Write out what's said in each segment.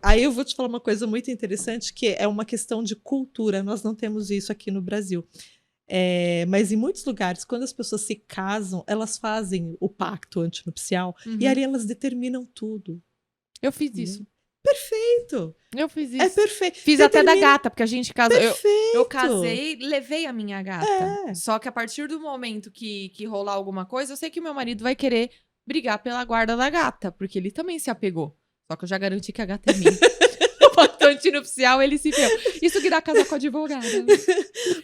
Aí eu vou te falar uma coisa muito interessante, que é uma questão de cultura. Nós não temos isso aqui no Brasil. Mas em muitos lugares, quando as pessoas se casam, elas fazem o pacto antinupcial e Uhum. ali elas determinam tudo. Eu fiz isso. Perfeito! Eu fiz É isso. perfeito. Fiz até da gata, porque a gente casou. Eu Perfeito! casei, levei a minha gata. É. Só que a partir do momento que rolar alguma coisa, eu sei que meu marido vai querer brigar pela guarda da gata, porque ele também se apegou. Só que eu já garanti que a gata é minha. O pacto antinupcial, ele se deu. Isso que dá casar com a advogada.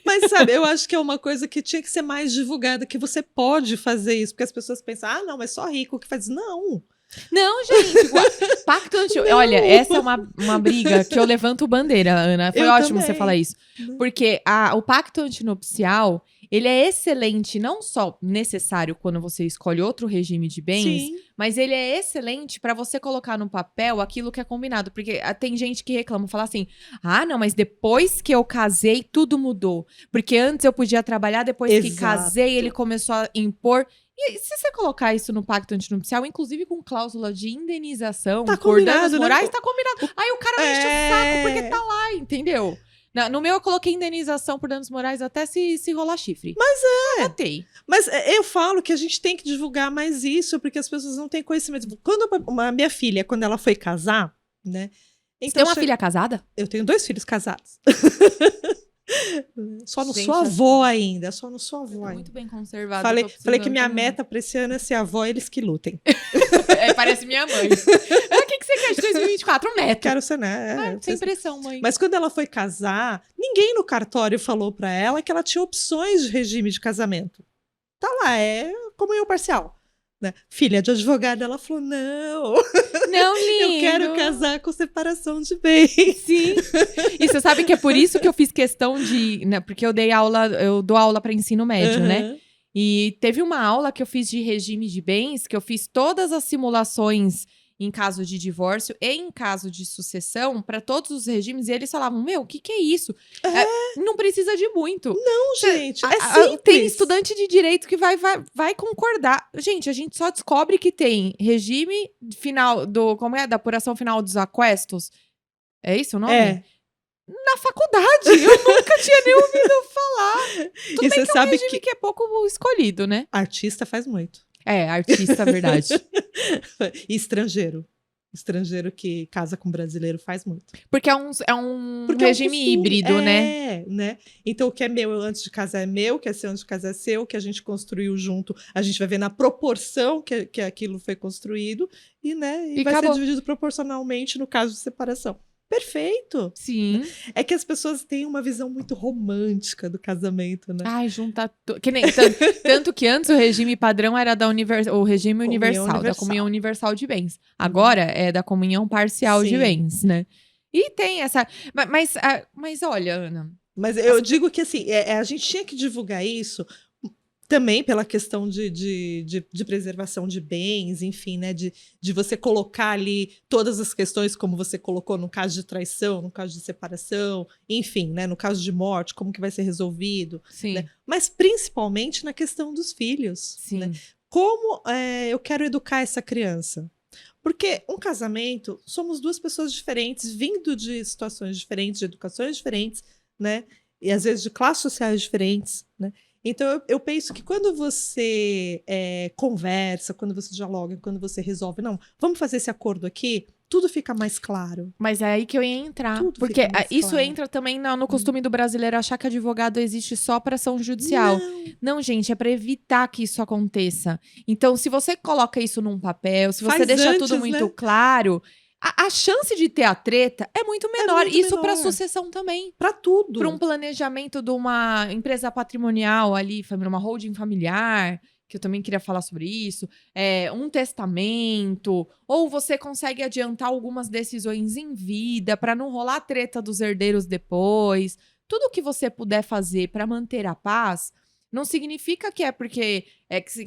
Mas sabe, eu acho que é uma coisa que tinha que ser mais divulgada, que você pode fazer isso, porque as pessoas pensam, ah, não, mas só rico que faz. Não. Não, gente, pacto antinupcial. Olha, essa é uma briga que eu levanto bandeira, Ana. Foi Eu ótimo também. você falar isso. Porque o pacto antinupcial, ele é excelente, não só necessário quando você escolhe outro regime de bens, Sim. mas ele é excelente pra você colocar no papel aquilo que é combinado. Porque tem gente que reclama, fala assim, ah, não, mas depois que eu casei, tudo mudou. Porque antes eu podia trabalhar, depois que Exato. casei, ele começou a impor. E se você colocar isso no pacto antinupcial, inclusive com cláusula de indenização, Tá por combinado, danos né? morais, tá combinado. Aí o cara enche o saco porque tá lá, entendeu? No meu eu coloquei indenização por danos morais até se rolar chifre. Mas eu botei. Mas eu falo que a gente tem que divulgar mais isso, porque as pessoas não têm conhecimento. Quando a minha filha, quando ela foi casar, né? Você tem uma filha casada? Eu tenho 2 filhos casados. Só não Gente, sou avó ainda, só não sou avó ainda. Muito bem conservada. Falei que minha meta pra esse ano é ser avó, eles que lutem. Parece minha mãe. O que você quer de 2024? Um neto. Quero ser, né? Sem pressão, mãe. Mas quando ela foi casar, ninguém no cartório falou pra ela que ela tinha opções de regime de casamento. Tá lá, é comunhão parcial. Né? Filha de advogada, ela falou, não, lindo. eu quero casar com separação de bens. Sim. E você sabe que é por isso que eu fiz questão de... Né, porque eu dou aula para ensino médio, né? E teve uma aula que eu fiz de regime de bens, que eu fiz todas as simulações em caso de divórcio e em caso de sucessão para todos os regimes, e eles falavam, o que é isso? Não precisa de muito. Não, gente, é simples. Tem estudante de direito que vai concordar. Gente, a gente só descobre que tem regime final da apuração final dos aquestos. É isso o nome? Na faculdade. Eu nunca tinha nem ouvido falar. Tudo e bem você que sabe é um regime que é pouco escolhido, né? Artista faz muito. Artista, verdade. E estrangeiro. Estrangeiro que casa com brasileiro faz muito. Porque é um Porque regime é um costume, híbrido, né? Então, o que é meu antes de casar é meu, o que é seu antes de casar é seu, o que a gente construiu junto, a gente vai ver na proporção que aquilo foi construído e vai acabou. ser dividido proporcionalmente no caso de separação. Perfeito! Sim. É que as pessoas têm uma visão muito romântica do casamento, né? Ai, juntar que nem tanto que antes o regime padrão era o regime universal, da comunhão universal de bens. Agora é da comunhão parcial de bens, né? E tem essa... Mas olha, Ana... Mas eu digo que, assim, a gente tinha que divulgar isso também pela questão de preservação de bens, enfim, né? De você colocar ali todas as questões, como você colocou no caso de traição, no caso de separação, enfim, né? No caso de morte, como que vai ser resolvido. Sim. Né? Mas principalmente na questão dos filhos. Sim. Né? Como eu quero educar essa criança? Porque um casamento, somos 2 pessoas diferentes, vindo de situações diferentes, de educações diferentes, né? E às vezes de classes sociais diferentes, né? Então, eu penso que quando você conversa, quando você dialoga, quando você resolve, não, vamos fazer esse acordo aqui, tudo fica mais claro. Mas é aí que eu ia entrar. Tudo porque isso claro. entra também no costume do brasileiro achar que advogado existe só para ação judicial. Não, gente, é para evitar que isso aconteça. Então, se você coloca isso num papel, se você deixa tudo muito claro... A chance de ter a treta é muito menor. Isso para sucessão também. Para tudo. Para um planejamento de uma empresa patrimonial ali, uma holding familiar, que eu também queria falar sobre isso. Um testamento. Ou você consegue adiantar algumas decisões em vida para não rolar a treta dos herdeiros depois. Tudo que você puder fazer para manter a paz... Não significa que é porque,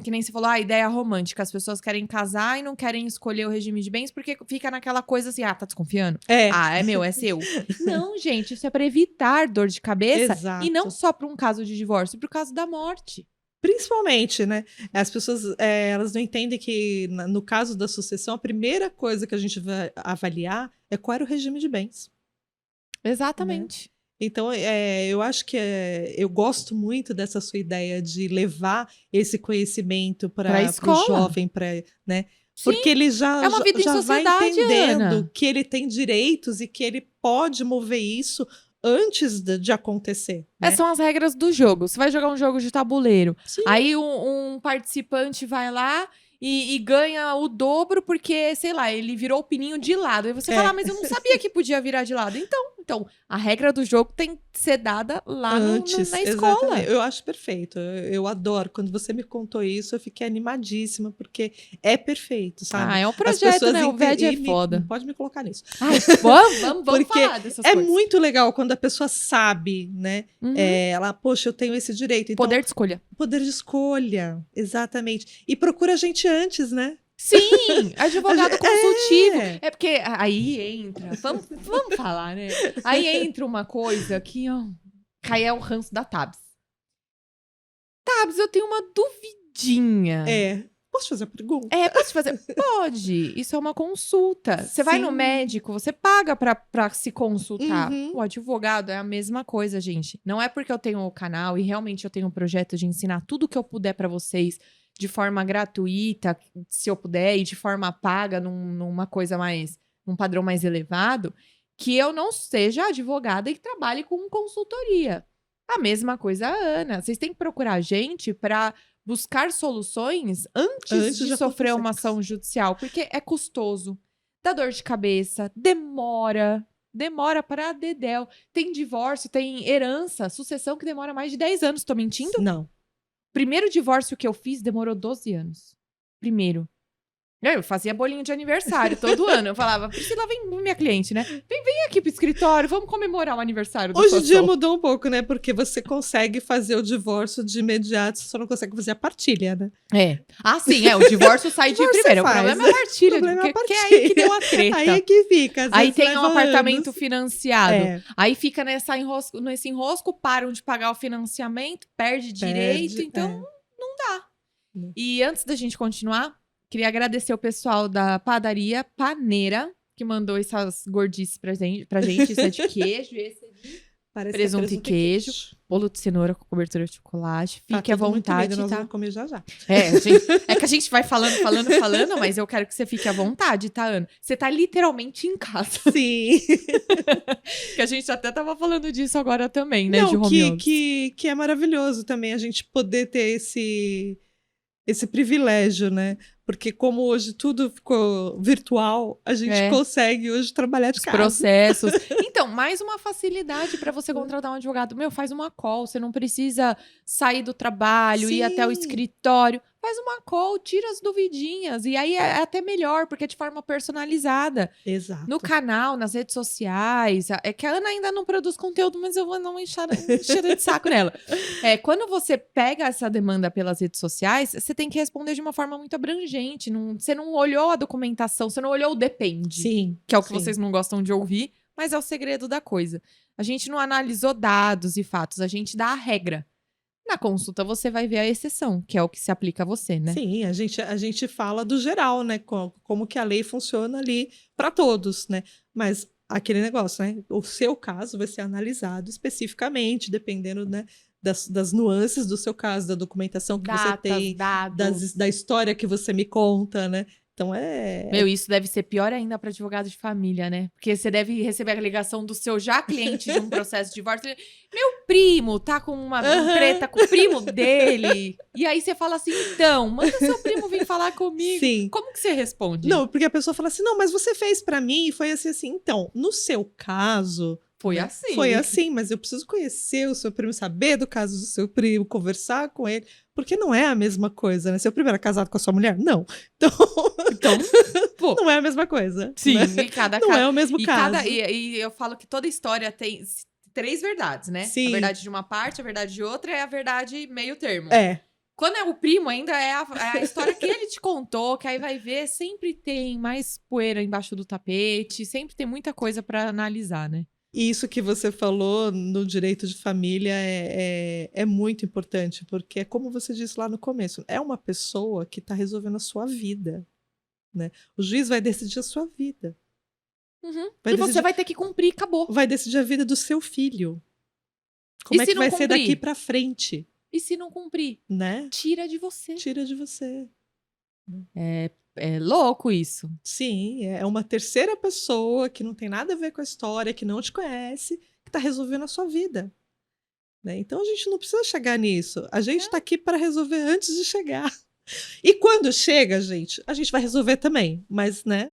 que nem você falou, a ideia romântica. As pessoas querem casar e não querem escolher o regime de bens porque fica naquela coisa assim, tá desconfiando? É meu, é seu. Não, gente, isso é para evitar dor de cabeça. Exato. E não só para um caso de divórcio, para o caso da morte. Principalmente, né? As pessoas, elas não entendem que no caso da sucessão, a primeira coisa que a gente vai avaliar é qual era o regime de bens. Exatamente. Então, eu acho que eu gosto muito dessa sua ideia de levar esse conhecimento Pra para o escola. jovem, né? Sim, Porque ele já, é uma vida em já vai sociedade, entendendo Ana. que ele tem direitos e que ele pode mover isso antes de acontecer, né? Essas são as regras do jogo. Você vai jogar um jogo de tabuleiro. Sim. Aí um participante vai lá e ganha o dobro porque, sei lá, ele virou o pininho de lado. Aí você fala, mas eu não sabia que podia virar de lado. Então, a regra do jogo tem que ser dada lá Antes, na escola. exatamente. Eu acho perfeito. Eu adoro. Quando você me contou isso, eu fiquei animadíssima, porque é perfeito, sabe? É um As projeto, pessoas né? O VED é não foda. pode me colocar nisso. Ai, vamos Porque falar dessas é coisas. muito legal quando a pessoa sabe, né? Uhum. Ela, poxa, eu tenho esse direito. Então, Poder de escolha. poder de escolha, exatamente. E procura a gente antes, né? Sim, advogado consultivo. É. É porque aí entra. Vamos falar, né? Aí entra uma coisa que, ó, cai é o ranço da Tabs. Tabs, eu tenho uma duvidinha. Posso fazer a pergunta? Posso te fazer? Pode. Isso é uma consulta. Você vai no Sim. médico, você paga pra se consultar. Uhum. O advogado é a mesma coisa, gente. Não é porque eu tenho o canal e realmente eu tenho um projeto de ensinar tudo que eu puder pra vocês de forma gratuita, se eu puder, e de forma paga, numa coisa mais, num padrão mais elevado, que eu não seja advogada e que trabalhe com consultoria. A mesma coisa a Ana. Vocês têm que procurar a gente pra buscar soluções antes de sofrer uma ação judicial, porque é custoso, dá dor de cabeça, demora para dedéu. Tem divórcio, tem herança, sucessão que demora mais de 10 anos. Tô mentindo? Não. Primeiro divórcio que eu fiz demorou 12 anos. Primeiro. Eu fazia bolinho de aniversário todo ano. Eu falava, Priscila, vem, minha cliente, né? Vem aqui pro escritório, vamos comemorar o aniversário do Hoje em dia sócio. mudou um pouco, né? Porque você consegue fazer o divórcio de imediato, você só não consegue fazer a partilha, né? Sim, o divórcio sai de Divórcio primeiro. você O problema é faz. a partilha, O problema é a porque é aí que deu a treta. Aí é que fica. Às Aí vezes tem um leva apartamento anos. financiado. Aí fica nesse enrosco, param de pagar o financiamento, perde direito, então não dá. E antes da gente continuar, queria agradecer o pessoal da padaria Paneira, que mandou essas gordices pra gente. Esse é de queijo, esse é de Parece presunto e queijo. Bolo de cenoura com cobertura de chocolate. Fique à vontade, nós tá? vamos comer já. É que a gente vai falando, mas eu quero que você fique à vontade, tá, Ana? Você tá literalmente em casa. Sim. Que a gente até tava falando disso agora também, né? Não, de home office. que é maravilhoso também a gente poder ter esse privilégio, né? Porque como hoje tudo ficou virtual, a gente consegue hoje trabalhar de casa. Processos. Então, mais uma facilidade para você contratar um advogado. Faz uma call, você não precisa sair do trabalho, ir até o escritório. Faz uma call, tira as duvidinhas. E aí é até melhor, porque é de forma personalizada. Exato. No canal, nas redes sociais. É que a Ana ainda não produz conteúdo, mas eu vou dar uma enxada de saco nela. Quando você pega essa demanda pelas redes sociais, você tem que responder de uma forma muito abrangente. Você não olhou a documentação, você não olhou o depende. Sim. Que é o que vocês não gostam de ouvir, mas é o segredo da coisa. A gente não analisou dados e fatos, a gente dá a regra. Na consulta você vai ver a exceção, que é o que se aplica a você, né? Sim, a gente fala do geral, né? Como que a lei funciona ali para todos, né? Mas aquele negócio, né? O seu caso vai ser analisado especificamente, dependendo, né, das nuances do seu caso, da documentação que você tem, da história que você me conta, né? Então isso deve ser pior ainda para advogado de família, né? Porque você deve receber a ligação do seu já cliente de um processo de divórcio. Meu primo tá com uma treta com o primo dele. E aí você fala assim, então, manda seu primo vir falar comigo. Sim. Como que você responde? Não, porque a pessoa fala assim, não, mas você fez para mim e foi assim. Então, no seu caso... Foi assim. Foi assim, mas eu preciso conhecer o seu primo, saber do caso do seu primo, conversar com ele, porque não é a mesma coisa, né? Seu primo era casado com a sua mulher? Não. Então pô, não é a mesma coisa. Sim, né? e não é o mesmo caso. E eu falo que toda história tem 3 verdades, né? Sim. A verdade de uma parte, a verdade de outra é a verdade meio termo. Quando é o primo, ainda é a história que ele te contou, que aí vai ver, sempre tem mais poeira embaixo do tapete, sempre tem muita coisa para analisar, né? E isso que você falou no direito de família é muito importante, porque é como você disse lá no começo, é uma pessoa que está resolvendo a sua vida, né? O juiz vai decidir a sua vida. Uhum. Vai E você decidir- vai ter que cumprir, acabou. Vai decidir a vida do seu filho. Como E é se que não vai ser cumprir? daqui pra frente, E se não cumprir? né? Tira de você. Tira de você. É louco isso. Sim, é uma terceira pessoa que não tem nada a ver com a história, que não te conhece, que está resolvendo a sua vida. Né? Então a gente não precisa chegar nisso. A gente está aqui para resolver antes de chegar. E quando chega, gente, a gente vai resolver também. Mas, né?